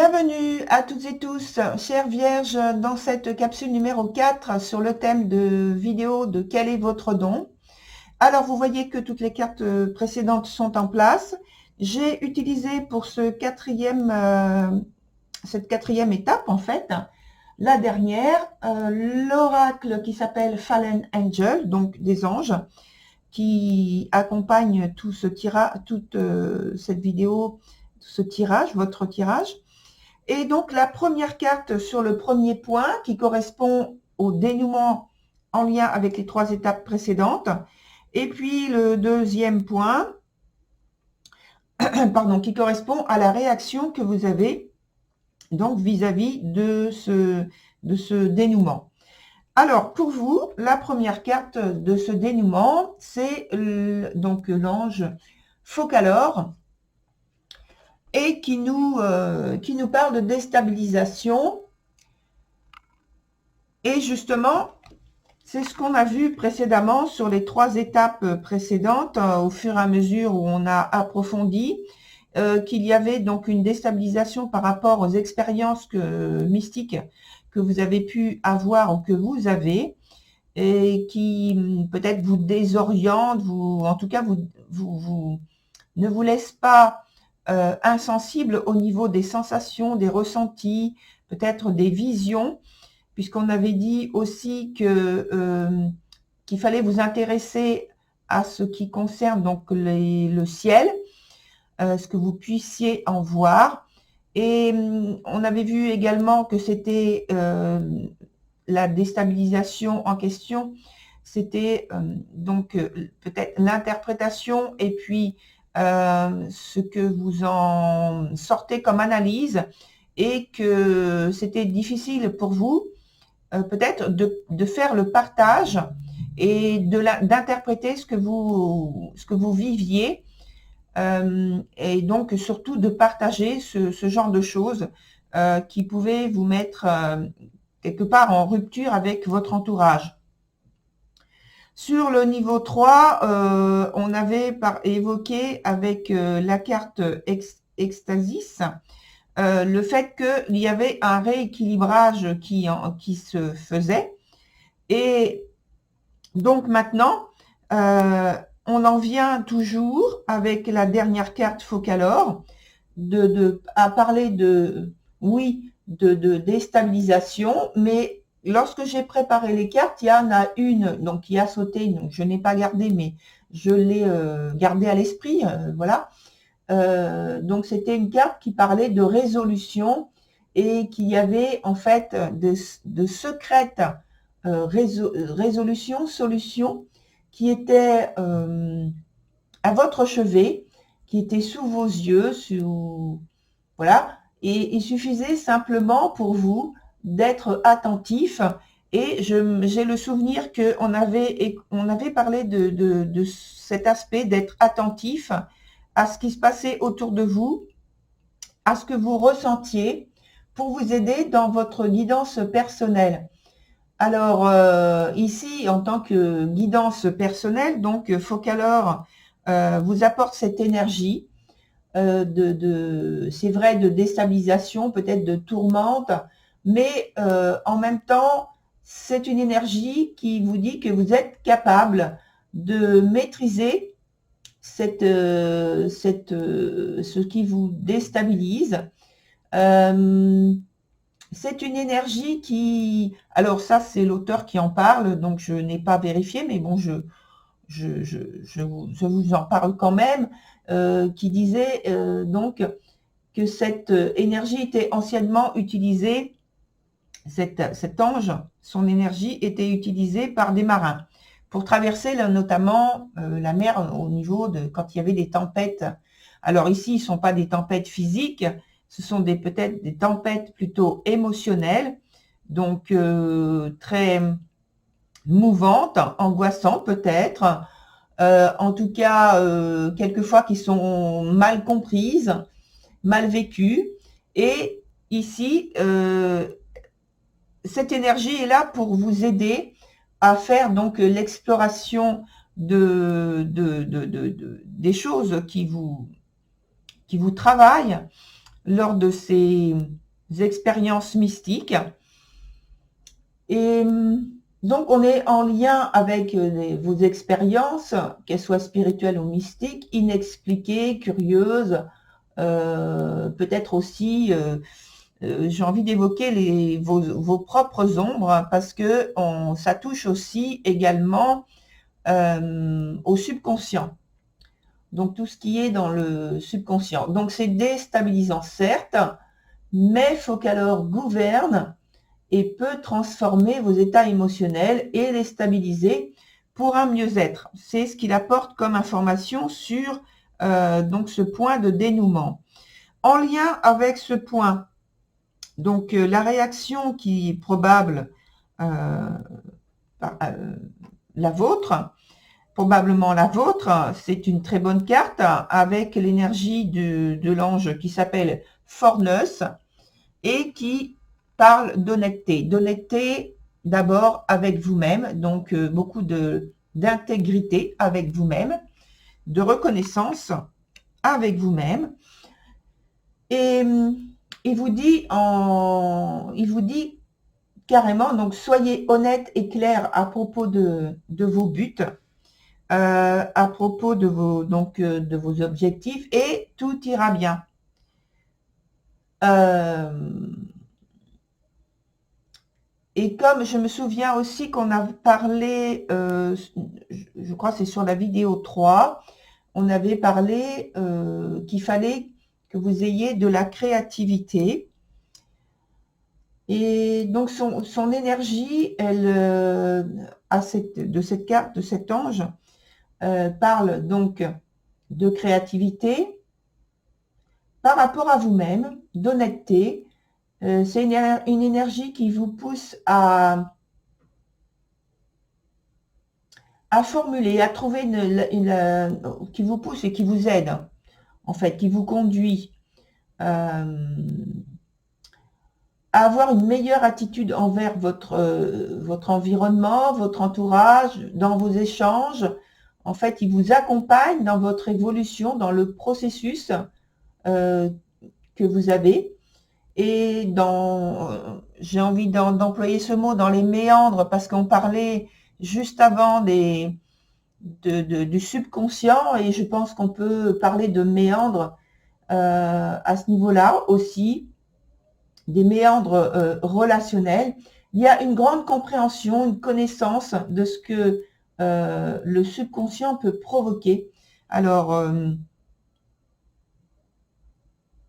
Bienvenue à toutes et tous, chères vierges, dans cette capsule numéro 4 sur le thème de vidéo de quel est votre don. Alors, vous voyez que toutes les cartes précédentes sont en place. J'ai utilisé pour cette quatrième étape, en fait, la dernière, l'oracle qui s'appelle Fallen Angel, donc des anges, qui accompagne tout ce tirage, toute cette vidéo, ce tirage, votre tirage. Et donc, la première carte sur le premier point qui correspond au dénouement en lien avec les 3 étapes précédentes. Et puis, le deuxième point, pardon, qui correspond à la réaction que vous avez donc vis-à-vis de ce dénouement. Alors, pour vous, la première carte de ce dénouement, c'est donc l'ange Focalor, et qui nous parle de déstabilisation. Et justement, c'est ce qu'on a vu précédemment sur les 3 étapes précédentes, au fur et à mesure où on a approfondi, qu'il y avait donc une déstabilisation par rapport aux expériences mystiques que vous avez pu avoir ou que vous avez, et qui peut-être vous désoriente, en tout cas, ne vous laisse pas insensible au niveau des sensations, des ressentis, peut-être des visions, puisqu'on avait dit aussi qu'il fallait vous intéresser à ce qui concerne donc le ciel, ce que vous puissiez en voir. Et on avait vu également que c'était la déstabilisation en question, c'était donc peut-être l'interprétation et puis ce que vous en sortez comme analyse, et que c'était difficile pour vous peut-être de faire le partage et d'interpréter ce que vous viviez, et donc surtout de partager ce genre de choses qui pouvaient vous mettre quelque part en rupture avec votre entourage. Sur le niveau 3, on avait évoqué avec la carte Extasis le fait qu'il y avait un rééquilibrage qui se faisait. Et donc maintenant, on en vient toujours avec la dernière carte Focalor à parler de déstabilisation, mais lorsque j'ai préparé les cartes, il y en a une donc qui a sauté, donc je n'ai pas gardé, mais je l'ai gardée à l'esprit, voilà. Donc c'était une carte qui parlait de résolution et qu'il y avait en fait de secrètes résolutions, solutions qui étaient à votre chevet, qui étaient sous vos yeux, voilà. Et il suffisait simplement pour vous d'être attentif. Et j'ai le souvenir qu'on avait parlé de cet aspect d'être attentif à ce qui se passait autour de vous, à ce que vous ressentiez, pour vous aider dans votre guidance personnelle. Alors, ici, en tant que guidance personnelle, donc Focalor vous apporte cette énergie c'est vrai, de déstabilisation, peut-être de tourmente, mais en même temps, c'est une énergie qui vous dit que vous êtes capable de maîtriser ce qui vous déstabilise. C'est une énergie qui... Alors ça, c'est l'auteur qui en parle, donc je n'ai pas vérifié, mais bon, je vous en parle quand même, qui disait donc que cette énergie était anciennement utilisée, cet ange, son énergie était utilisée par des marins pour traverser notamment la mer au niveau de quand il y avait des tempêtes. Alors ici, ce ne sont pas des tempêtes physiques, ce sont peut-être des tempêtes plutôt émotionnelles, donc très mouvantes, angoissantes peut-être, en tout cas quelquefois qui sont mal comprises, mal vécues. Et ici, cette énergie est là pour vous aider à faire donc l'exploration des choses qui vous travaillent, lors de ces expériences mystiques. Et donc, on est en lien avec vos expériences, qu'elles soient spirituelles ou mystiques, inexpliquées, curieuses, peut-être aussi, j'ai envie d'évoquer vos propres ombres, parce que ça touche aussi également au subconscient. Donc, tout ce qui est dans le subconscient. Donc, c'est déstabilisant, certes, mais Focalor gouverne et peut transformer vos états émotionnels et les stabiliser pour un mieux-être. C'est ce qu'il apporte comme information sur donc ce point de dénouement. En lien avec ce point, donc la réaction qui est probable, la vôtre, probablement la vôtre, c'est une très bonne carte avec l'énergie de l'ange qui s'appelle Fornus et qui parle d'honnêteté. D'honnêteté d'abord avec vous-même, donc beaucoup d'intégrité avec vous-même, de reconnaissance avec vous-même. Et il vous dit carrément, donc soyez honnête et clair à propos de vos buts, à propos de vos objectifs, et tout ira bien. Et comme je me souviens aussi qu'on a parlé, je crois que c'est sur la vidéo 3, on avait parlé qu'il fallait que vous ayez de la créativité. Et donc son énergie, elle, de cette carte, de cet ange, parle donc de créativité par rapport à vous-même, d'honnêteté. C'est une énergie qui vous pousse à formuler, à trouver qui vous pousse et qui vous aide, en fait, qui vous conduit à avoir une meilleure attitude envers votre environnement, votre entourage, dans vos échanges. En fait, il vous accompagne dans votre évolution, dans le processus que vous avez. Et j'ai envie d'employer ce mot, dans les méandres, parce qu'on parlait juste avant du subconscient, et je pense qu'on peut parler de méandres à ce niveau-là aussi, des méandres relationnels. Il y a une grande compréhension, une connaissance de ce que le subconscient peut provoquer. Alors,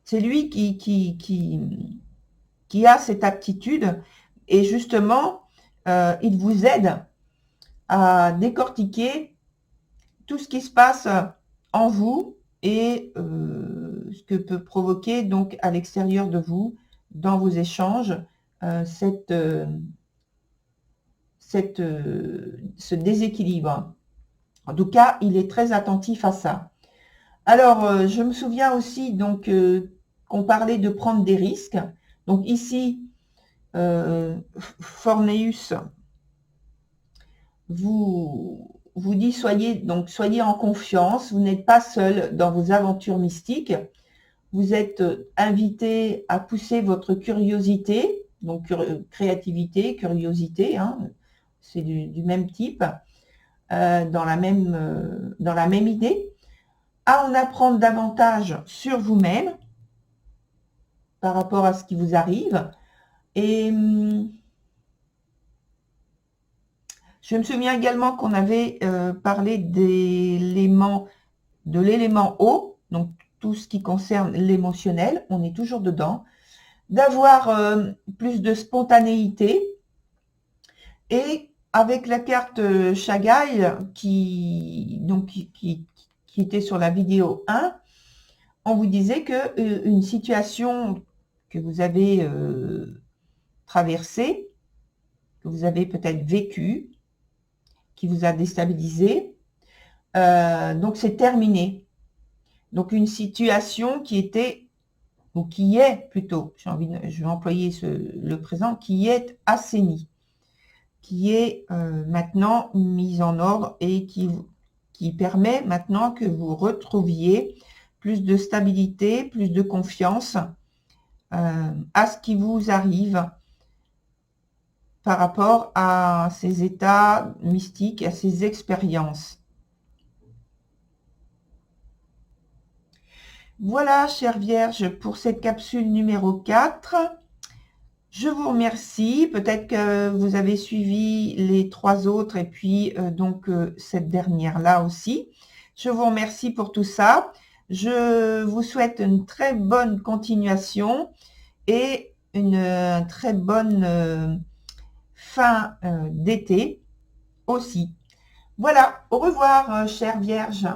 c'est lui qui a cette aptitude, et justement, il vous aide à décortiquer tout ce qui se passe en vous et ce que peut provoquer donc à l'extérieur de vous, dans vos échanges, ce déséquilibre. En tout cas, il est très attentif à ça. Alors, je me souviens aussi donc qu'on parlait de prendre des risques. Donc ici, Forneus vous dit soyez en confiance, vous n'êtes pas seul dans vos aventures mystiques, vous êtes invité à pousser votre curiosité, donc créativité, curiosité, hein, c'est du même type, dans la même idée, à en apprendre davantage sur vous-même par rapport à ce qui vous arrive. Et je me souviens également qu'on avait parlé de l'élément eau, donc tout ce qui concerne l'émotionnel, on est toujours dedans, d'avoir plus de spontanéité. Et avec la carte Shagai, qui était sur la vidéo 1, on vous disait que une situation que vous avez traversée, que vous avez peut-être vécue, qui vous a déstabilisé, donc c'est terminé. Donc une situation qui était, ou qui est plutôt, je vais employer le présent, qui est assainie, qui est maintenant mise en ordre et qui permet maintenant que vous retrouviez plus de stabilité, plus de confiance à ce qui vous arrive par rapport à ces états mystiques, à ces expériences. Voilà, chère Vierge, pour cette capsule numéro 4. Je vous remercie. Peut-être que vous avez suivi les 3 autres et puis cette dernière-là aussi. Je vous remercie pour tout ça. Je vous souhaite une très bonne continuation et une très bonne fin d'été aussi. Voilà, au revoir, chère Vierge.